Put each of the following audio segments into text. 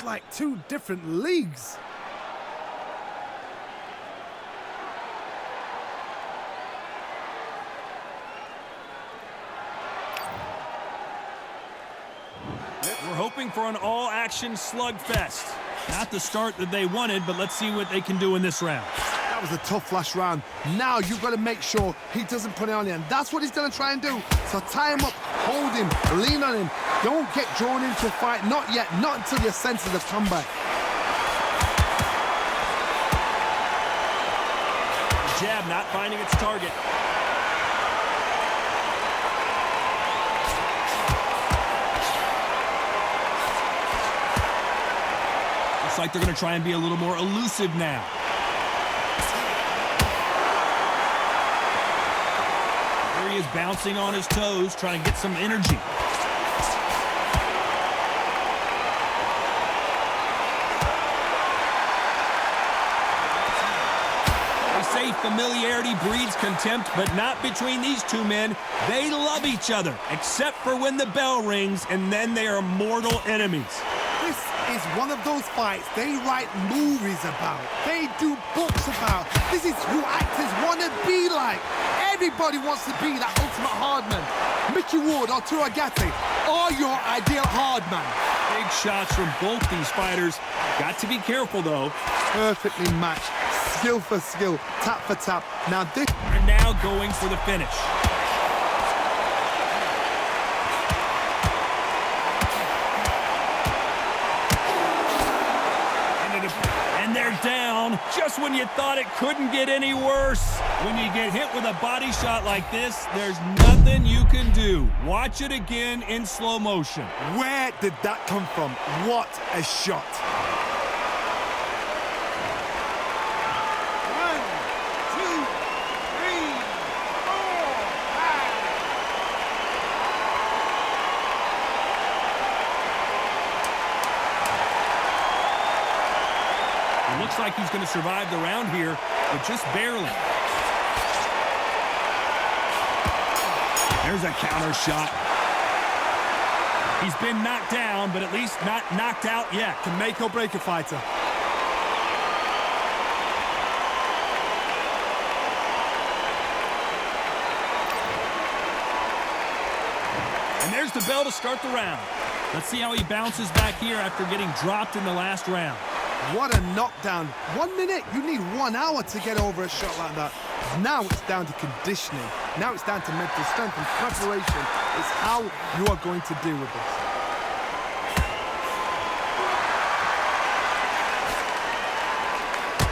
like two different leagues. We're hoping for an all-action slugfest. Not the start that they wanted, but let's see what they can do in this round. That was a tough last round. Now you've got to make sure he doesn't put it on you, and that's what he's going to try and do. So tie him up, hold him, lean on him. Don't get drawn into a fight. Not yet. Not until your senses have come back. The jab not finding its target. Looks like they're going to try and be a little more elusive now. There he is bouncing on his toes, trying to get some energy. They say familiarity breeds contempt, but not between these two men. They love each other, except for when the bell rings, and then they are mortal enemies. This is one of those fights they write movies about. They do books about. This is who actors want to be like. Everybody wants to be that ultimate hardman. Mickey Ward or Turagati are your ideal hardman. Big shots from both these fighters. Got to be careful, though. Perfectly matched. Skill for skill. Tap for tap. Now this... They're now going for the finish. And they're down just when you thought it couldn't get any worse. When you get hit with a body shot like this, there's nothing you can do. Watch it again in slow motion. Where did that come from? What a shot. Looks like he's going to survive the round here, but just barely. There's a counter shot. He's been knocked down, but at least not knocked out yet. Can make or break a fighter. And there's the bell to start the round. Let's see how he bounces back here after getting dropped in the last round. What a knockdown. 1 minute, you need 1 hour to get over a shot like that. Now it's down to conditioning. Now it's down to mental strength and preparation. It's how you are going to deal with this.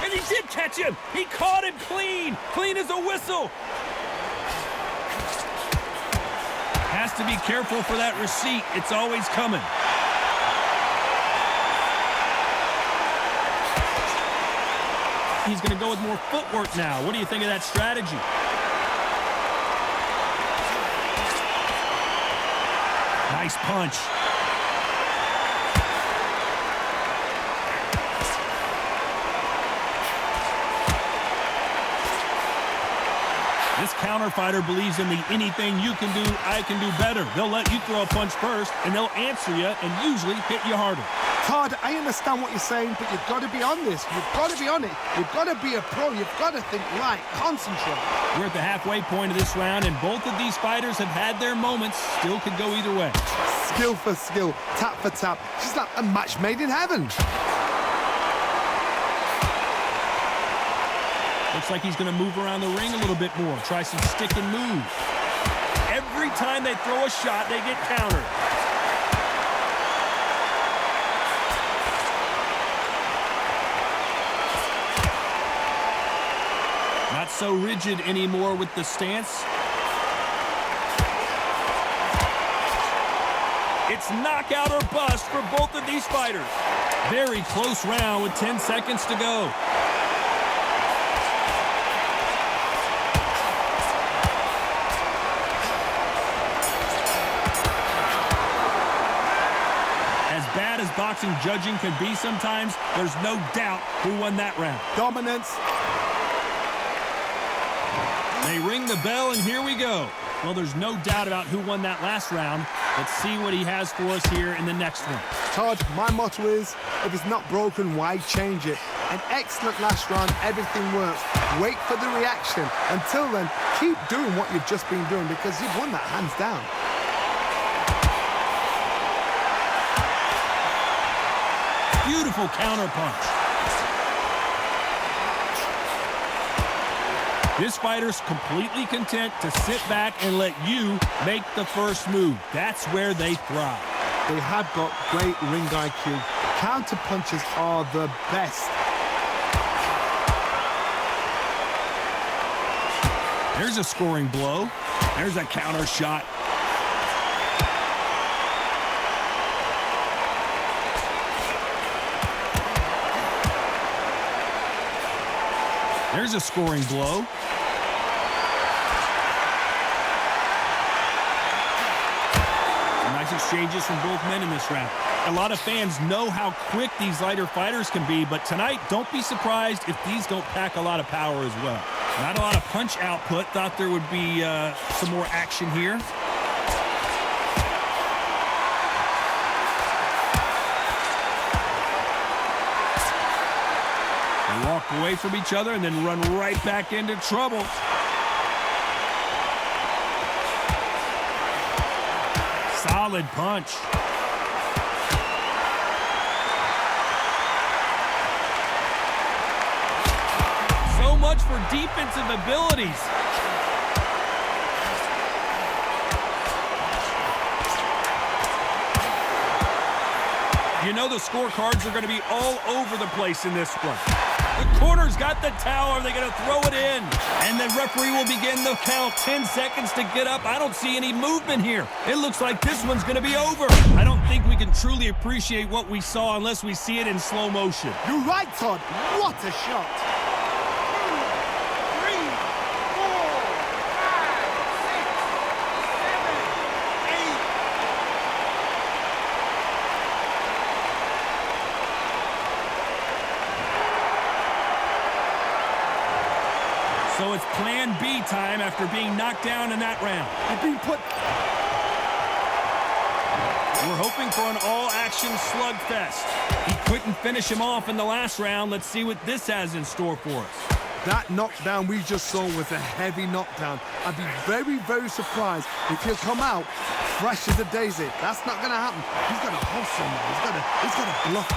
And he did catch him. He caught him clean. Clean as a whistle. Has to be careful for that receipt. It's always coming. He's going to go with more footwork now. What do you think of that strategy? Nice punch. This counter fighter believes in the anything you can do, I can do better. They'll let you throw a punch first, and they'll answer you and usually hit you harder. Todd, I understand what you're saying, but you've got to be on this. You've got to be on it. You've got to be a pro. You've got to think right. Concentrate. We're at the halfway point of this round, and both of these fighters have had their moments. Still could go either way. Skill for skill, tap for tap. It's like a match made in heaven. Looks like he's going to move around the ring a little bit more. Try some stick and move. Every time they throw a shot, they get countered. Not so rigid anymore with the stance. It's knockout or bust for both of these fighters. Very close round with 10 seconds to go. As bad as boxing judging can be sometimes, there's no doubt who won that round. Dominance. They ring the bell, and here we go. Well, there's no doubt about who won that last round. Let's see what he has for us here in the next one. Todd, my motto is, if it's not broken, why change it? An excellent last round, everything works. Wait for the reaction. Until then, keep doing what you've just been doing because you've won that hands down. Beautiful counter punch. This fighter's completely content to sit back and let you make the first move. That's where they thrive. They have got great ring IQ. Counter punches are the best. There's a scoring blow. There's a counter shot. There's a scoring blow. Nice exchanges from both men in this round. A lot of fans know how quick these lighter fighters can be, but tonight, don't be surprised if these don't pack a lot of power as well. Not a lot of punch output. Thought there would be some more action here. They walk away from each other and then run right back into trouble. Solid punch. So much for defensive abilities. You know the scorecards are going to be all over the place in this one. The corner's got the towel. Are they going to throw it in? And the referee will begin the count. 10 seconds to get up. I don't see any movement here. It looks like this one's going to be over. I don't think we can truly appreciate what we saw unless we see it in slow motion. You're right, Todd. What a shot. 2, 3, 4, 5, 6, 7, 8. So it's plan B time after being knocked down in that round. You've been put... We're hoping for an all-action slugfest. He couldn't finish him off in the last round. Let's see what this has in store for us. That knockdown we just saw was a heavy knockdown. I'd be very, very surprised if he'll come out fresh as a daisy. That's not going to happen. He's got to hustle now. He's got to bluff.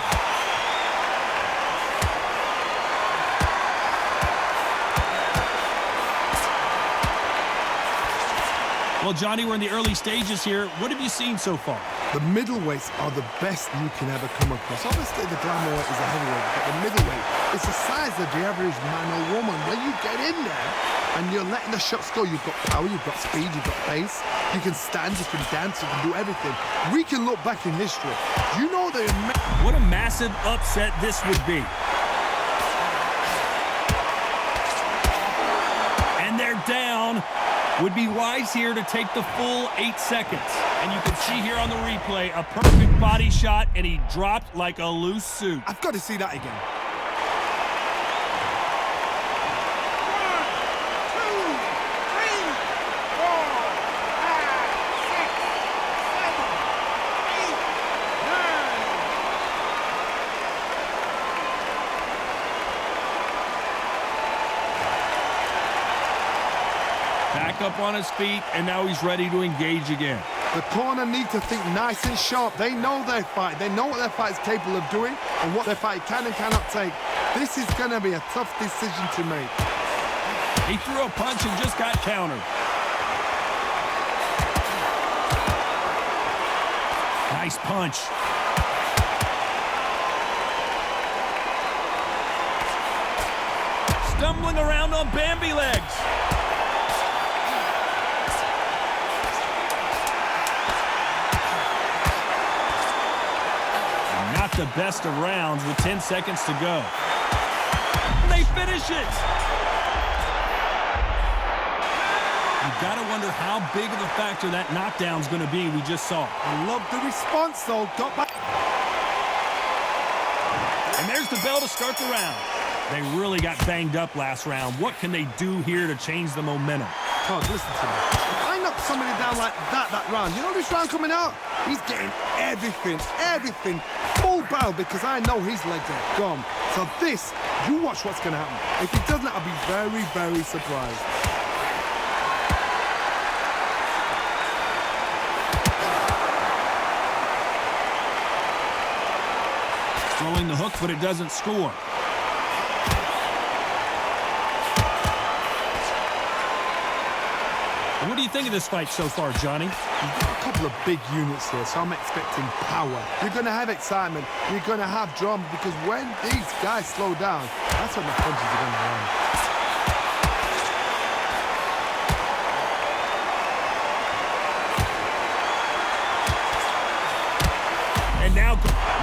Well, Johnny, we're in the early stages here. What have you seen so far? The middleweights are the best you can ever come across. Obviously, the glamour weight is a heavyweight, but the middleweight is the size of the average man or woman. When you get in there and you're letting the shots go, you've got power, you've got speed, you've got pace. You can stand, you can dance, you can do everything. We can look back in history. You know what a massive upset this would be. And they're down. Would be wise here to take the full 8 seconds. And you can see here on the replay, a perfect body shot, and he dropped like a loose suit. I've got to see that again. 1, 2, 3, 4, 5, 6, 7, 8, 9. Back up on his feet, and now he's ready to engage again. The corner need to think nice and sharp. They know their fight. They know what their fight is capable of doing and what their fight can and cannot take. This is going to be a tough decision to make. He threw a punch and just got countered. Nice punch. Stumbling around on Bambi legs. Not the best of rounds with 10 seconds to go. They finish it. You've got to wonder how big of a factor that knockdown's going to be we just saw. I love the response, though. Got back. And there's the bell to start the round. They really got banged up last round. What can they do here to change the momentum? Cog, listen to me. If I knock somebody down like that round, you know this round coming out? He's getting everything, full barrel, because I know his legs are gone. So this, you watch what's going to happen. If he doesn't, I'll be very, very surprised. Throwing the hook, but it doesn't score. What do you think of this fight so far, Johnny? You've got a couple of big units here, so I'm expecting power. You're going to have excitement. You're going to have drama, because when these guys slow down, that's when the punches are going to land. And now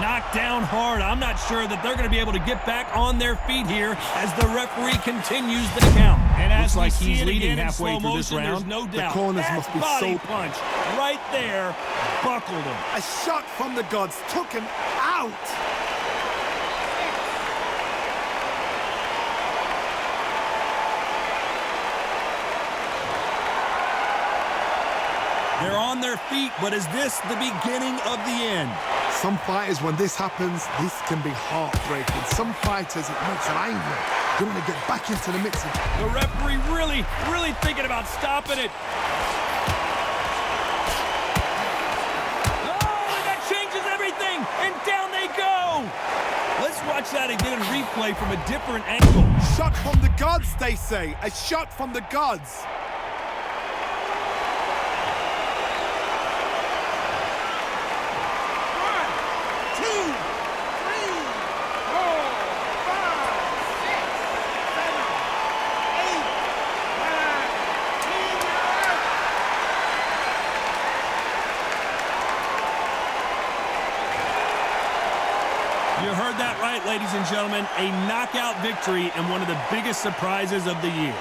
knocked down hard. I'm not sure that they're going to be able to get back on their feet here as the referee continues the count. And as Looks like we see he's it leading again in halfway slow through this motion, round. there's no doubt. The corners that must be body so... punch right there buckled him. A shot from the gods took him out. They're on their feet, but is this the beginning of the end? Some fighters, when this happens, this can be heartbreaking. Some fighters, it makes them angry. They want to get back into the mix. The referee really thinking about stopping it. Oh, and that changes everything, and down they go. Let's watch that again in replay from a different angle. Shot from the gods, they say. A shot from the gods. You heard that right, ladies and gentlemen. A knockout victory and one of the biggest surprises of the year.